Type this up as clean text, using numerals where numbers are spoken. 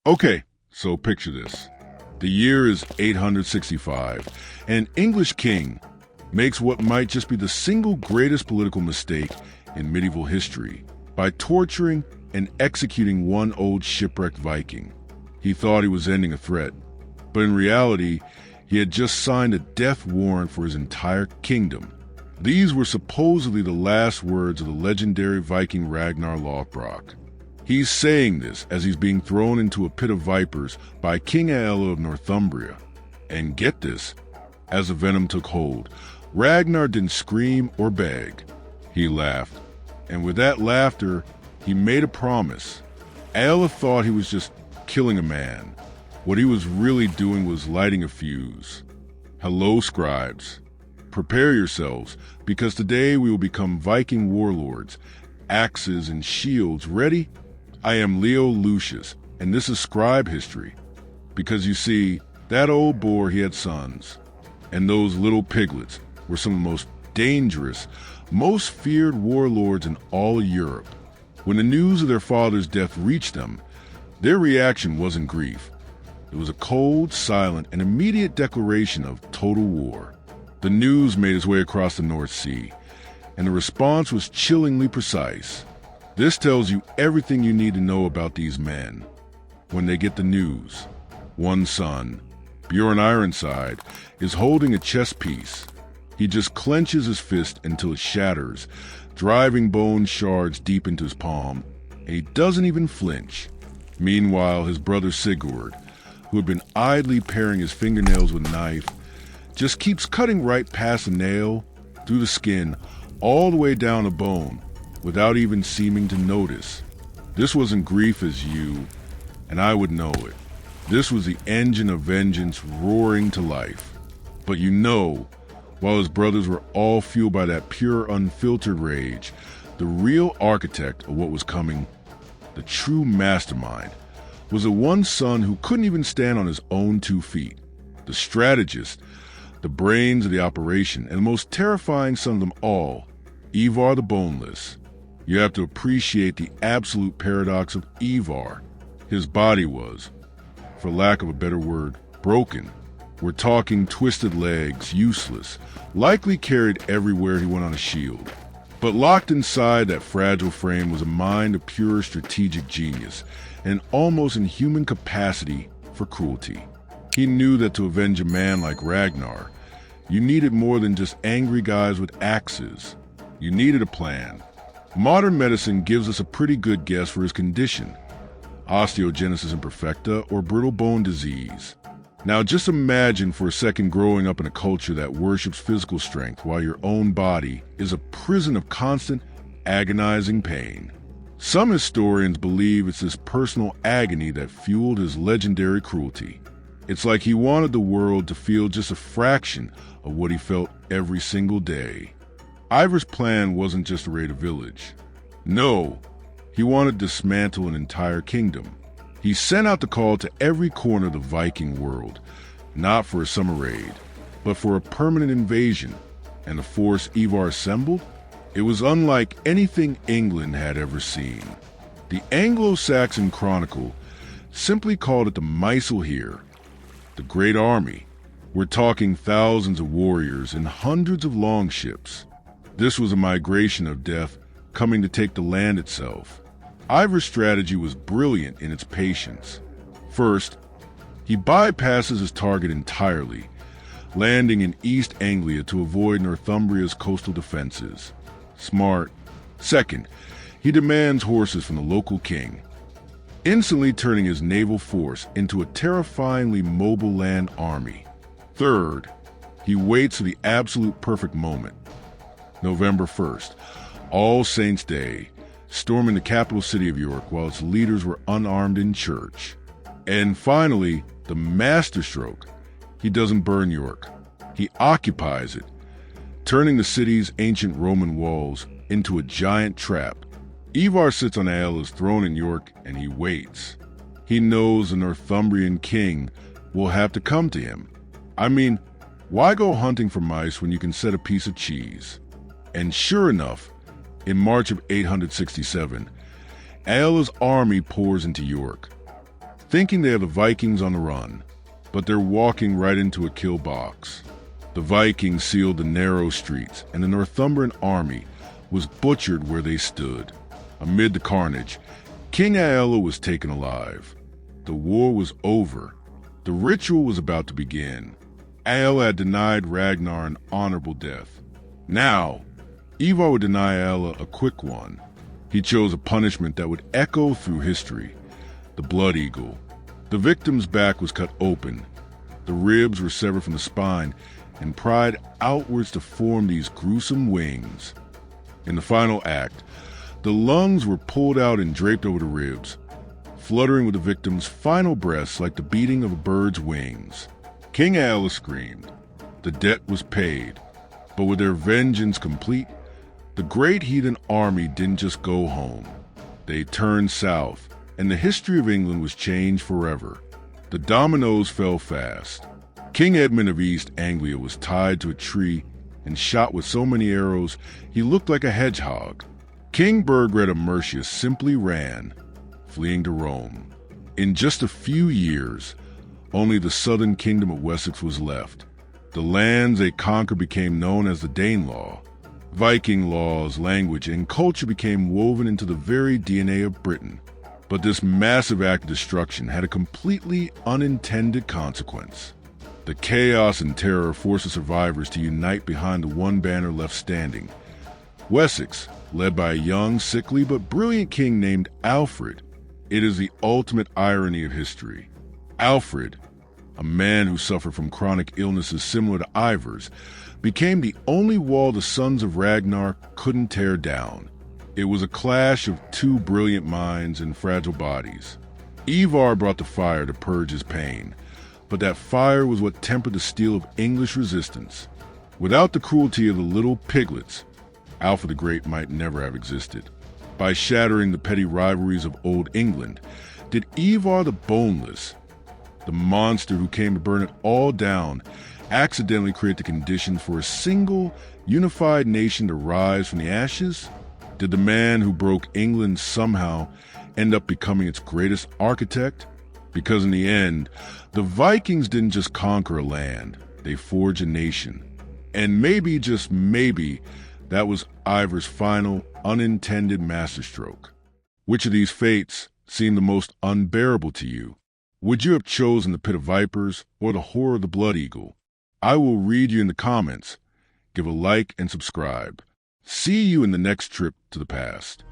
Okay, so picture this. The year is 865. An English king makes what might just be the single greatest political mistake in medieval history by torturing and executing one old shipwrecked Viking. He thought he was ending a threat, but in reality, he had just signed a death warrant for his entire kingdom. These were supposedly the last words of the legendary Viking Ragnar Lothbrok. He's saying this as he's being thrown into a pit of vipers by King Ælla of Northumbria. And get this, as the venom took hold, Ragnar didn't scream or beg. He laughed. And with that laughter, he made a promise. Ælla thought he was just killing a man. What he was really doing was lighting a fuse. Hello, scribes. Prepare yourselves, because today we will become Viking warlords, axes and shields ready. I am Leo Lucius, and this is scribe history. Because you see, that old boar, he had sons, and those little piglets were some of the most dangerous, most feared warlords in all of Europe. When the news of their father's death reached them, their reaction wasn't grief. It was a cold, silent, and immediate declaration of total war. The news made its way across the North Sea, and the response was chillingly precise. This tells you everything you need to know about these men. When they get the news, one son, Bjorn Ironside, is holding a chess piece. He just clenches his fist until it shatters, driving bone shards deep into his palm, and he doesn't even flinch. Meanwhile, his brother Sigurd, who had been idly paring his fingernails with a knife, just keeps cutting right past the nail, through the skin, all the way down the bone, without even seeming to notice. This wasn't grief as you, and I would know it. This was the engine of vengeance roaring to life. But you know, while his brothers were all fueled by that pure, unfiltered rage, the real architect of what was coming, the true mastermind, was the one son who couldn't even stand on his own 2 feet, the strategist, the brains of the operation, and the most terrifying son of them all, Ivar the Boneless. You have to appreciate the absolute paradox of Ivar. His body was, for lack of a better word, broken. We're talking twisted legs, useless, likely carried everywhere he went on a shield. But locked inside that fragile frame was a mind of pure strategic genius, and almost inhuman capacity for cruelty. He knew that to avenge a man like Ragnar, you needed more than just angry guys with axes. You needed a plan. Modern medicine gives us a pretty good guess for his condition: osteogenesis imperfecta or brittle bone disease. Now just imagine for a second growing up in a culture that worships physical strength while your own body is a prison of constant, agonizing pain. Some historians believe it's this personal agony that fueled his legendary cruelty. It's like he wanted the world to feel just a fraction of what he felt every single day. Ivar's plan wasn't just to raid a village. No, he wanted to dismantle an entire kingdom. He sent out the call to every corner of the Viking world, not for a summer raid, but for a permanent invasion. And the force Ivar assembled? It was unlike anything England had ever seen. The Anglo-Saxon Chronicle simply called it the Myselheer, the Great Army. We're talking thousands of warriors and hundreds of longships. This was a migration of death coming to take the land itself. Ivar's strategy was brilliant in its patience. First, he bypasses his target entirely, landing in East Anglia to avoid Northumbria's coastal defenses. Smart. Second, he demands horses from the local king, instantly turning his naval force into a terrifyingly mobile land army. Third, he waits for the absolute perfect moment. November 1st, All Saints' Day, storming the capital city of York while its leaders were unarmed in church. And finally, the masterstroke. He doesn't burn York. He occupies it, turning the city's ancient Roman walls into a giant trap. Ivar sits on Ælla's throne in York and he waits. He knows the Northumbrian king will have to come to him. I mean, why go hunting for mice when you can set a piece of cheese? And sure enough, in March of 867, Ælla's army pours into York. thinking they are the Vikings on the run, but they're walking right into a kill box. The Vikings sealed the narrow streets, and the Northumbrian army was butchered where they stood. Amid the carnage, King Ælla was taken alive. The war was over. The ritual was about to begin. Ælla had denied Ragnar an honorable death. Now, Ivar would deny Ælla a quick one. He chose a punishment that would echo through history: the blood eagle. The victim's back was cut open. The ribs were severed from the spine and pried outwards to form these gruesome wings. In the final act, the lungs were pulled out and draped over the ribs, fluttering with the victim's final breaths like the beating of a bird's wings. King Ælla screamed. The debt was paid, but with their vengeance complete, the Great Heathen Army didn't just go home. They turned south, and the history of England was changed forever. The dominoes fell fast. King Edmund of East Anglia was tied to a tree and shot with so many arrows he looked like a hedgehog. King Burgred of Mercia simply ran, fleeing to Rome. In just a few years, only the southern Kingdom of Wessex was left. The lands they conquered became known as the Danelaw. Viking laws, language, and culture became woven into the very DNA of Britain. But this massive act of destruction had a completely unintended consequence. The chaos and terror forced the survivors to unite behind the one banner left standing. Wessex, led by a young, sickly, but brilliant king named Alfred. It is the ultimate irony of history. Alfred, a man who suffered from chronic illnesses similar to Ivar's, became the only wall the sons of Ragnar couldn't tear down. It was a clash of two brilliant minds and fragile bodies. Ivar brought the fire to purge his pain, but that fire was what tempered the steel of English resistance. Without the cruelty of the little piglets, Alfred the Great might never have existed. By shattering the petty rivalries of Old England, did Ivar the Boneless, the monster who came to burn it all down, accidentally create the conditions for a single, unified nation to rise from the ashes? Did the man who broke England somehow end up becoming its greatest architect? Because in the end, the Vikings didn't just conquer a land, they forged a nation. And maybe, just maybe, that was Ivar's final, unintended masterstroke. Which of these fates seemed the most unbearable to you? Would you have chosen the pit of vipers or the horror of the blood eagle? I will read you in the comments. Give a like and subscribe. See you in the next trip to the past.